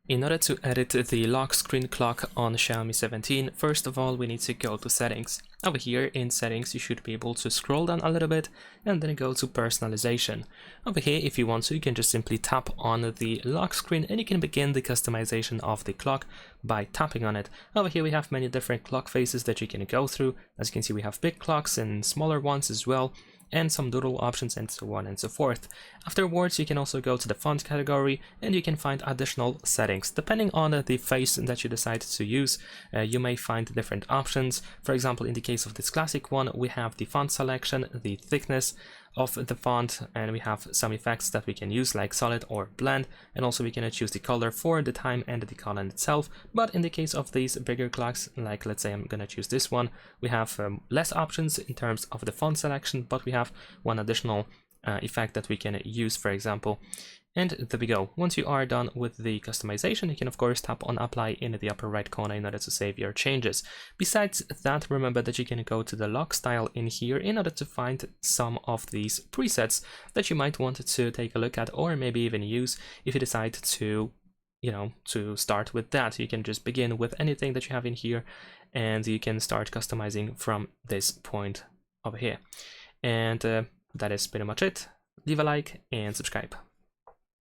In order to edit the lock screen clock on Xiaomi 17, first of all we need to go to settings. Over here in settings you should be able to scroll down a little bit and then go to personalization. Over here, if you want to, you can just simply tap on the lock screen and you can begin the customization of the clock by tapping on it. Over here we have many different clock faces that you can go through. As you can see, we have big clocks and smaller ones as well, and some doodle options and so on and so forth. Afterwards, you can also go to the font category and you can find additional settings. Depending on the face that you decide to use, you may find different options. For example, in the case of this classic one, we have the font selection, the thickness of the font, and we have some effects that we can use like solid or blend, and also we can choose the color for the time and the color itself. But in the case of these bigger clocks, like let's say I'm gonna choose this one, we have less options in terms of the font selection, but we have one additional effect that we can use, for example. And there we go. Once you are done with the customization, you can of course tap on apply in the upper right corner in order to save your changes. Besides that, remember that you can go to the lock style in here in order to find some of these presets that you might want to take a look at, or maybe even use if you decide to to start with that. You can just begin with anything that you have in here and you can start customizing from this point over here. And that is pretty much it. Leave a like and subscribe.